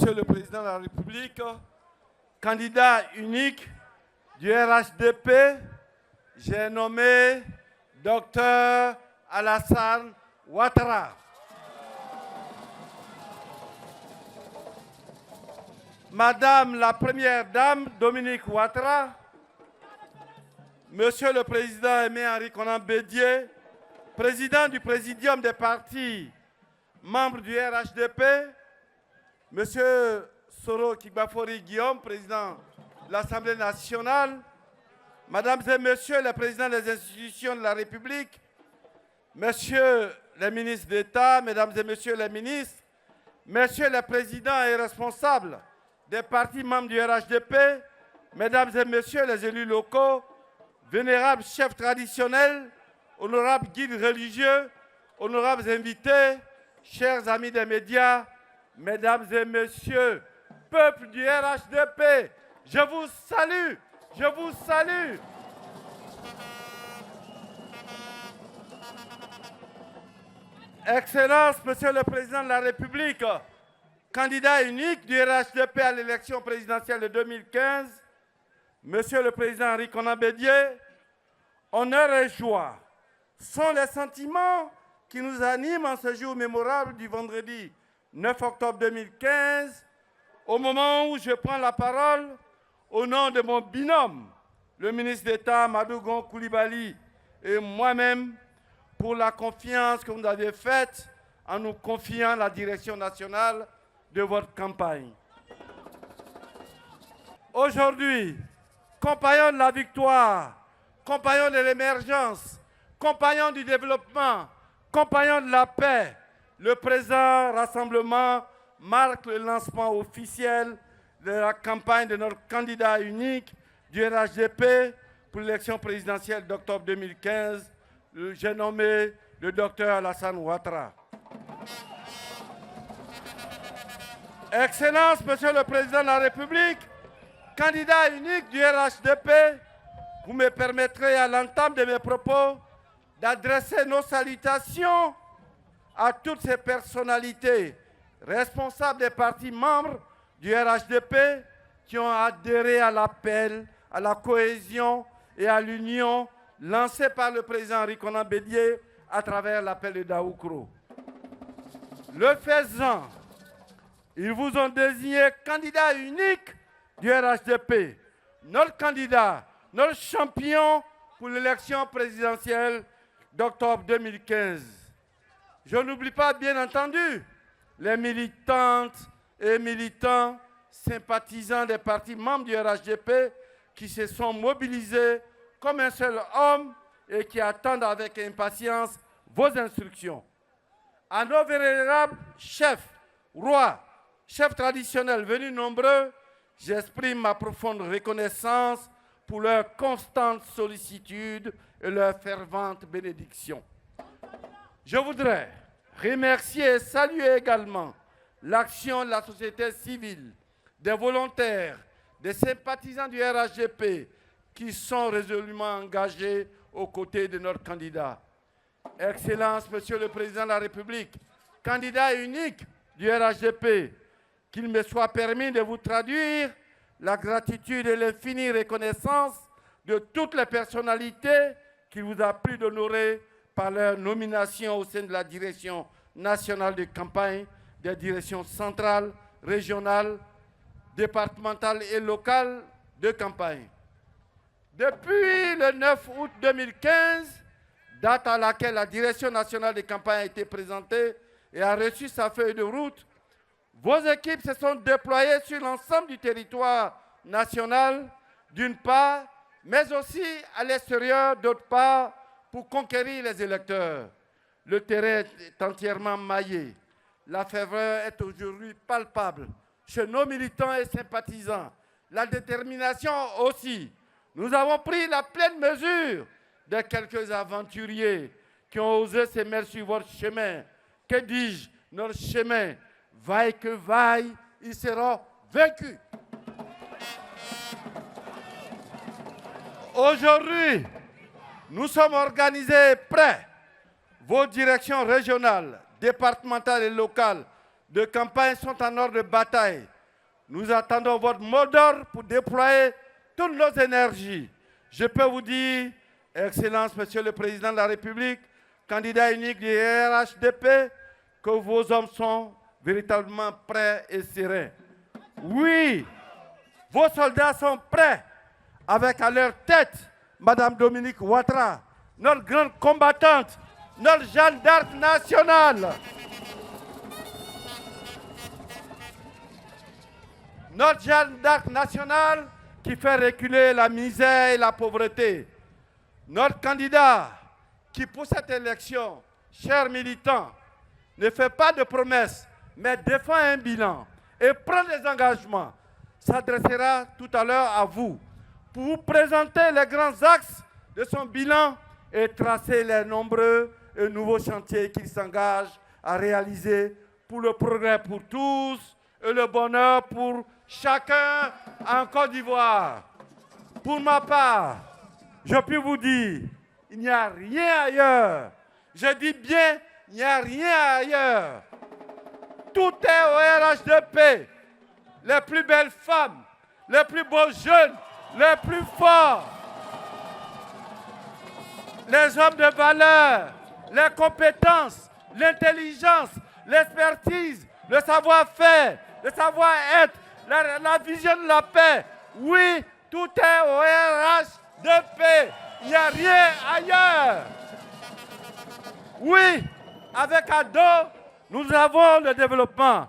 Monsieur le Président de la République, candidat unique du RHDP, j'ai nommé Dr Alassane Ouattara. Madame la Première Dame Dominique Ouattara, Monsieur le Président Aimé-Henri Konan Bédié, Président du Présidium des partis, membre du RHDP, Monsieur Soro Kigbafori Guillaume, Président de l'Assemblée nationale, Mesdames et Messieurs les Présidents des institutions de la République, Messieurs les ministres d'État, Mesdames et Messieurs les ministres, Messieurs les Présidents et responsables des partis membres du RHDP, Mesdames et Messieurs les élus locaux, vénérables chefs traditionnels, honorables guides religieux, honorables invités, chers amis des médias, Mesdames et Messieurs, peuple du RHDP, je vous salue, je vous salue. Excellence, Monsieur le Président de la République, candidat unique du RHDP à l'élection présidentielle de 2015, Monsieur le Président Henri Konan Bédié, honneur et joie sont les sentiments qui nous animent en ce jour mémorable du vendredi 9 octobre 2015, au moment où je prends la parole au nom de mon binôme, le ministre d'État Madougon Koulibaly et moi-même, pour la confiance que vous avez faite en nous confiant la direction nationale de votre campagne. Aujourd'hui, compagnons de la victoire, compagnons de l'émergence, compagnons du développement, compagnons de la paix, le présent rassemblement marque le lancement officiel de la campagne de notre candidat unique du RHDP pour l'élection présidentielle d'octobre 2015. J'ai nommé le docteur Alassane Ouattara. Excellence, Monsieur le Président de la République, candidat unique du RHDP, vous me permettrez à l'entame de mes propos d'adresser nos salutations à toutes ces personnalités responsables des partis membres du RHDP qui ont adhéré à l'appel, à la cohésion et à l'union lancé par le président Henri Konan Bédié à travers l'appel de Daoukro. Le faisant, ils vous ont désigné candidat unique du RHDP, notre candidat, notre champion pour l'élection présidentielle d'octobre 2015. Je n'oublie pas, bien entendu, les militantes et militants sympathisants des partis membres du RHDP qui se sont mobilisés comme un seul homme et qui attendent avec impatience vos instructions. À nos vénérables chefs, rois, chefs traditionnels venus nombreux, j'exprime ma profonde reconnaissance pour leur constante sollicitude et leur fervente bénédiction. Je voudrais remercier et saluer également l'action de la société civile, des volontaires, des sympathisants du RHDP qui sont résolument engagés aux côtés de notre candidat. Excellence, Monsieur le Président de la République, candidat unique du RHDP, qu'il me soit permis de vous traduire la gratitude et l'infinie reconnaissance de toutes les personnalités qu'il vous a plu d'honorer par leur nomination au sein de la direction nationale de campagne, des directions centrales, régionales, départementales et locales de campagne. Depuis le 9 août 2015, date à laquelle la direction nationale de campagne a été présentée et a reçu sa feuille de route, vos équipes se sont déployées sur l'ensemble du territoire national, d'une part, mais aussi à l'extérieur, d'autre part, pour conquérir les électeurs. Le terrain est entièrement maillé. La ferveur est aujourd'hui palpable chez nos militants et sympathisants. La détermination aussi. Nous avons pris la pleine mesure de quelques aventuriers qui ont osé se mettre sur votre chemin. Que dis-je, notre chemin, vaille que vaille, ils seront vaincus. Aujourd'hui, nous sommes organisés et prêts. Vos directions régionales, départementales et locales de campagne sont en ordre de bataille Nous attendons votre mot d'ordre pour déployer toutes nos énergies. Je peux vous dire, Excellence, Monsieur le Président de la République, candidat unique du RHDP, que vos hommes sont véritablement prêts et sereins. Oui, vos soldats sont prêts, avec à leur tête Madame Dominique Ouattara, notre grande combattante, notre Jeanne d'Arc nationale. Notre Jeanne d'Arc nationale qui fait reculer la misère et la pauvreté. Notre candidat qui, pour cette élection, chers militants, ne fait pas de promesses, mais défend un bilan et prend des engagements, s'adressera tout à l'heure à vous pour vous présenter les grands axes de son bilan et tracer les nombreux et nouveaux chantiers qu'il s'engage à réaliser pour le progrès pour tous et le bonheur pour chacun en Côte d'Ivoire. Pour ma part, je peux vous dire, il n'y a rien ailleurs. Je dis bien, il n'y a rien ailleurs. Tout est au RHDP. Les plus belles femmes, les plus beaux jeunes, les plus forts, les hommes de valeur, les compétences, l'intelligence, l'expertise, le savoir-faire, le savoir-être, la vision de la paix. Oui, tout est au RHDP. Il n'y a rien ailleurs. Oui, avec ADO, nous avons le développement.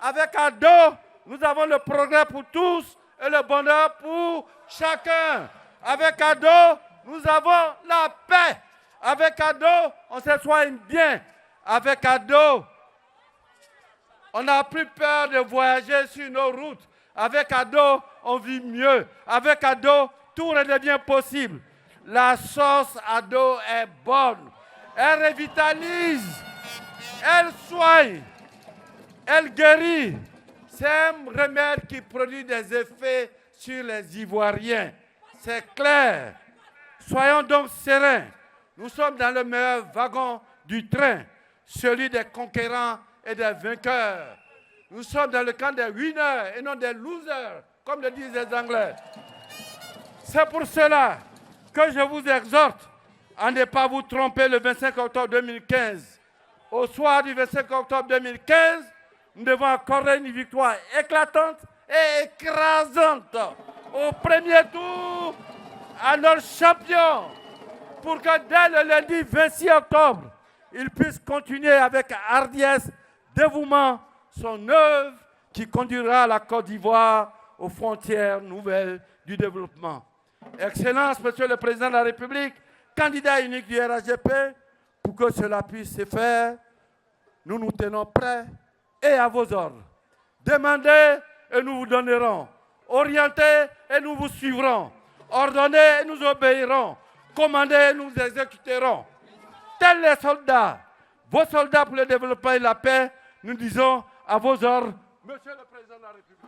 Avec ADO, nous avons le progrès pour tous et le bonheur pour chacun. Avec ADO, nous avons la paix. Avec ADO, on se soigne bien. Avec ADO, on n'a plus peur de voyager sur nos routes. Avec ADO, on vit mieux. Avec ADO, tout redevient possible. La sauce ADO est bonne. Elle revitalise. Elle soigne. Elle guérit. C'est un remède qui produit des effets sur les Ivoiriens. C'est clair. Soyons donc sereins. Nous sommes dans le meilleur wagon du train, celui des conquérants et des vainqueurs. Nous sommes dans le camp des winners et non des losers, comme le disent les Anglais. C'est pour cela que je vous exhorte à ne pas vous tromper le 25 octobre 2015. Au soir du 25 octobre 2015, nous devons accorder une victoire éclatante et écrasante au premier tour à notre champion pour que dès le lundi 26 octobre, il puisse continuer avec hardiesse, dévouement, son œuvre qui conduira la Côte d'Ivoire aux frontières nouvelles du développement. Excellence, Monsieur le Président de la République, candidat unique du RHDP, pour que cela puisse se faire, nous nous tenons prêts et à vos ordres. Demandez et nous vous donnerons. Orientez et nous vous suivrons. Ordonnez et nous obéirons. Commandez et nous exécuterons. Tels les soldats, vos soldats pour le développement et la paix, nous disons à vos ordres, Monsieur le Président de la République.